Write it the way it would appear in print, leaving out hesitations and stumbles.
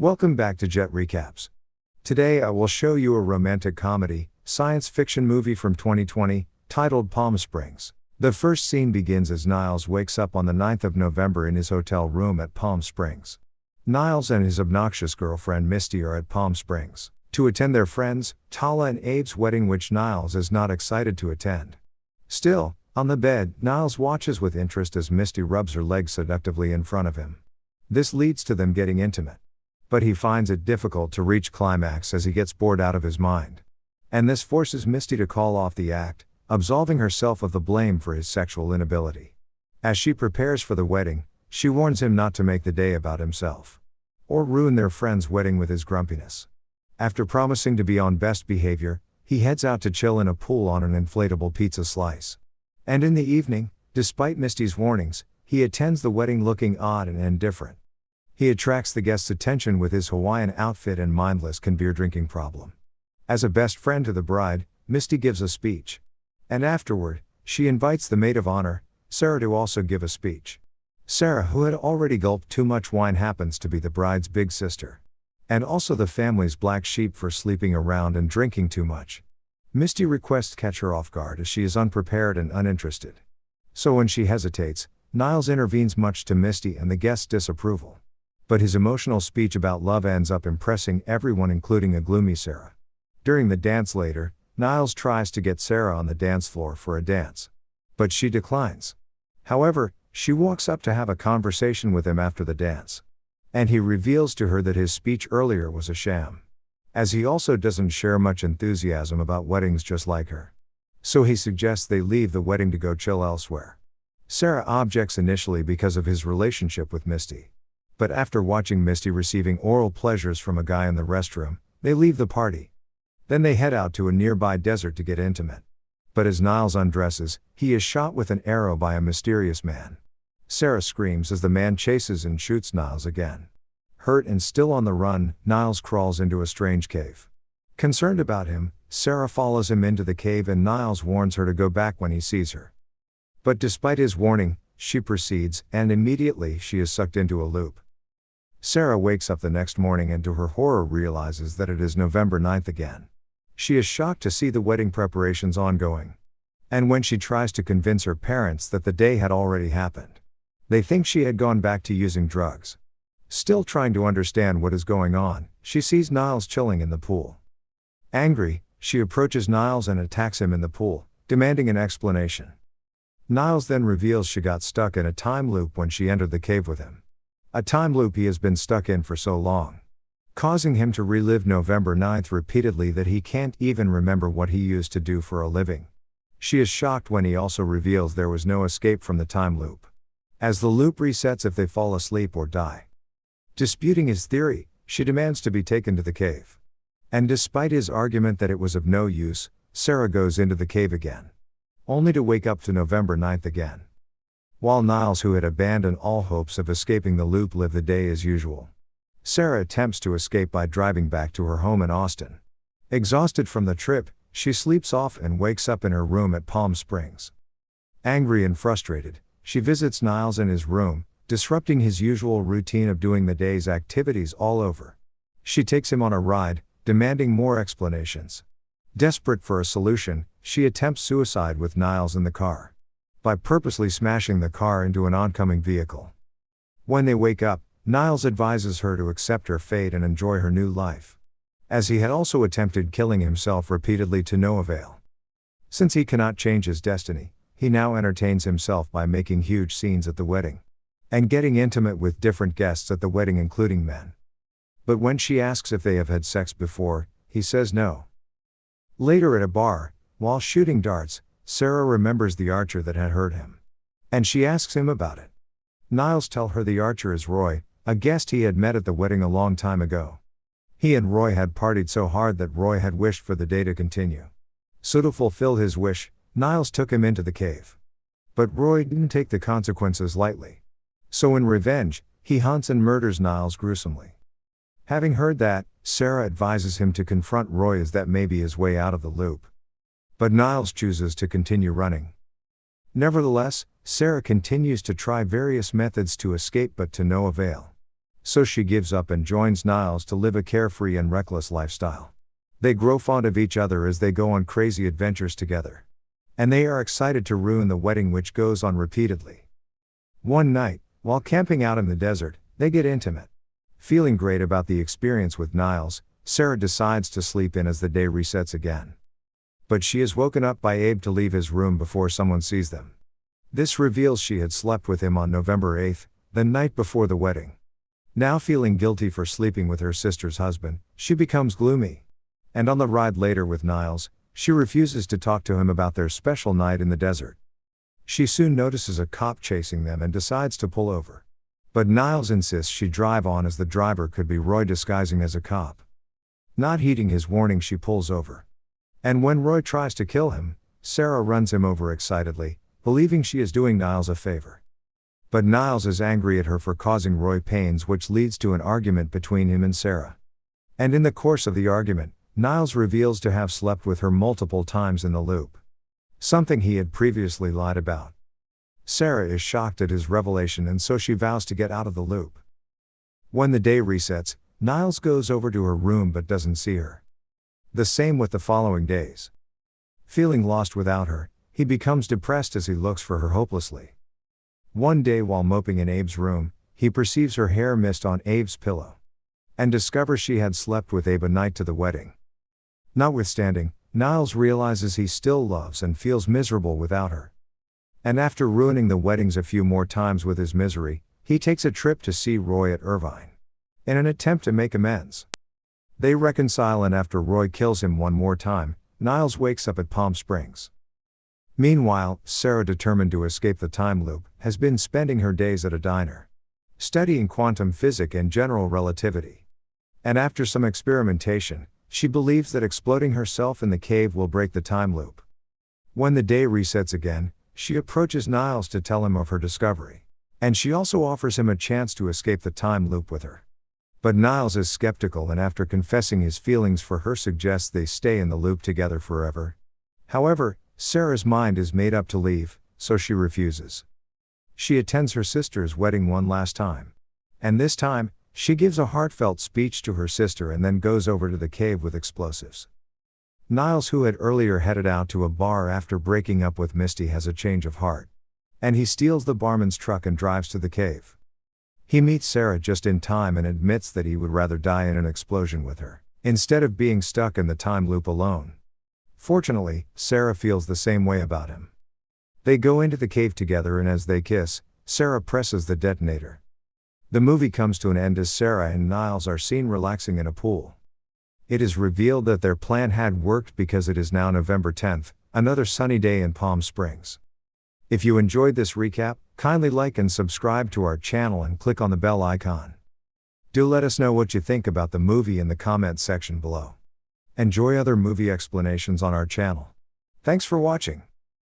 Welcome back to Jet Recaps. Today I will show you a romantic comedy, science fiction movie from 2020, titled Palm Springs. The first scene begins as Niles wakes up on the 9th of November in his hotel room at Palm Springs. Niles and his obnoxious girlfriend Misty are at Palm Springs to attend their friends, Tala and Abe's wedding, which Niles is not excited to attend. Still, on the bed, Niles watches with interest as Misty rubs her legs seductively in front of him. This leads to them getting intimate. But he finds it difficult to reach climax as he gets bored out of his mind. And this forces Misty to call off the act, absolving herself of the blame for his sexual inability. As she prepares for the wedding, she warns him not to make the day about himself, or ruin their friend's wedding with his grumpiness. After promising to be on best behavior, he heads out to chill in a pool on an inflatable pizza slice. And in the evening, despite Misty's warnings, he attends the wedding looking odd and indifferent. He attracts the guests' attention with his Hawaiian outfit and mindless beer drinking problem. As a best friend to the bride, Misty gives a speech. And afterward, she invites the maid of honor, Sarah, to also give a speech. Sarah, who had already gulped too much wine, happens to be the bride's big sister. And also the family's black sheep for sleeping around and drinking too much. Misty requests catch her off guard as she is unprepared and uninterested. So when she hesitates, Niles intervenes, much to Misty and the guests' disapproval. But his emotional speech about love ends up impressing everyone, including a gloomy Sarah. During the dance later, Niles tries to get Sarah on the dance floor for a dance. But she declines. However, she walks up to have a conversation with him after the dance. And he reveals to her that his speech earlier was a sham. As he also doesn't share much enthusiasm about weddings just like her. So he suggests they leave the wedding to go chill elsewhere. Sarah objects initially because of his relationship with Misty. But after watching Misty receiving oral pleasures from a guy in the restroom, they leave the party. Then they head out to a nearby desert to get intimate. But as Niles undresses, he is shot with an arrow by a mysterious man. Sarah screams as the man chases and shoots Niles again. Hurt and still on the run, Niles crawls into a strange cave. Concerned about him, Sarah follows him into the cave and Niles warns her to go back when he sees her. But despite his warning, she proceeds, and immediately she is sucked into a loop. Sarah wakes up the next morning and to her horror realizes that it is November 9th again. She is shocked to see the wedding preparations ongoing. And when she tries to convince her parents that the day had already happened, they think she had gone back to using drugs. Still trying to understand what is going on, she sees Niles chilling in the pool. Angry, she approaches Niles and attacks him in the pool, demanding an explanation. Niles then reveals she got stuck in a time loop when she entered the cave with him. A time loop he has been stuck in for so long, causing him to relive November 9th repeatedly that he can't even remember what he used to do for a living. She is shocked when he also reveals there was no escape from the time loop, as the loop resets if they fall asleep or die. Disputing his theory, she demands to be taken to the cave. And despite his argument that it was of no use, Sarah goes into the cave again, only to wake up to November 9th again. While Niles, who had abandoned all hopes of escaping the loop, lived the day as usual. Sarah attempts to escape by driving back to her home in Austin. Exhausted from the trip, she sleeps off and wakes up in her room at Palm Springs. Angry and frustrated, she visits Niles in his room, disrupting his usual routine of doing the day's activities all over. She takes him on a ride, demanding more explanations. Desperate for a solution, she attempts suicide with Niles in the car, by purposely smashing the car into an oncoming vehicle. When they wake up, Niles advises her to accept her fate and enjoy her new life, as he had also attempted killing himself repeatedly to no avail. Since he cannot change his destiny, he now entertains himself by making huge scenes at the wedding, and getting intimate with different guests at the wedding, including men. But when she asks if they have had sex before, he says no. Later at a bar, while shooting darts, Sarah remembers the archer that had hurt him, and she asks him about it. Niles tells her the archer is Roy, a guest he had met at the wedding a long time ago. He and Roy had partied so hard that Roy had wished for the day to continue. So to fulfill his wish, Niles took him into the cave. But Roy didn't take the consequences lightly. So in revenge, he hunts and murders Niles gruesomely. Having heard that, Sarah advises him to confront Roy, as that may be his way out of the loop. But Niles chooses to continue running. Nevertheless, Sarah continues to try various methods to escape, but to no avail. so she gives up and joins Niles to live a carefree and reckless lifestyle. They grow fond of each other as they go on crazy adventures together. And they are excited to ruin the wedding, which goes on repeatedly. One night, while camping out in the desert, they get intimate. Feeling great about the experience with Niles, Sarah decides to sleep in as the day resets again. But she is woken up by Abe to leave his room before someone sees them. This reveals she had slept with him on November 8th, the night before the wedding. Now feeling guilty for sleeping with her sister's husband, she becomes gloomy. And on the ride later with Niles, she refuses to talk to him about their special night in the desert. She soon notices a cop chasing them and decides to pull over. But Niles insists she drive on, as the driver could be Roy disguising as a cop. Not heeding his warning, she pulls over. And when Roy tries to kill him, Sarah runs him over excitedly, believing she is doing Niles a favor. But Niles is angry at her for causing Roy pains, which leads to an argument between him and Sarah. And in the course of the argument, Niles reveals to have slept with her multiple times in the loop. Something he had previously lied about. Sarah is shocked at his revelation, and so she vows to get out of the loop. When the day resets, Niles goes over to her room but doesn't see her. The same with the following days. Feeling lost without her, he becomes depressed as he looks for her hopelessly. One day while moping in Abe's room, he perceives her hair mist on Abe's pillow. And discovers she had slept with Abe a night to the wedding. Notwithstanding, Niles realizes he still loves and feels miserable without her. And after ruining the weddings a few more times with his misery, he takes a trip to see Roy at Irvine, in an attempt to make amends. They reconcile, and after Roy kills him one more time, Niles wakes up at Palm Springs. Meanwhile, Sarah, determined to escape the time loop, has been spending her days at a diner, studying quantum physics and general relativity. And after some experimentation, she believes that exploding herself in the cave will break the time loop. When the day resets again, she approaches Niles to tell him of her discovery. And she also offers him a chance to escape the time loop with her. But Niles is skeptical, and after confessing his feelings for her, suggests they stay in the loop together forever. However, Sarah's mind is made up to leave, so she refuses. She attends her sister's wedding one last time. And this time, she gives a heartfelt speech to her sister and then goes over to the cave with explosives. Niles, who had earlier headed out to a bar after breaking up with Misty, has a change of heart. And he steals the barman's truck and drives to the cave. He meets Sarah just in time and admits that he would rather die in an explosion with her, instead of being stuck in the time loop alone. Fortunately, Sarah feels the same way about him. They go into the cave together, and as they kiss, Sarah presses the detonator. The movie comes to an end as Sarah and Niles are seen relaxing in a pool. It is revealed that their plan had worked, because it is now November 10th, another sunny day in Palm Springs. If you enjoyed this recap, kindly like and subscribe to our channel and click on the bell icon. Do let us know what you think about the movie in the comments section below. Enjoy other movie explanations on our channel. Thanks for watching.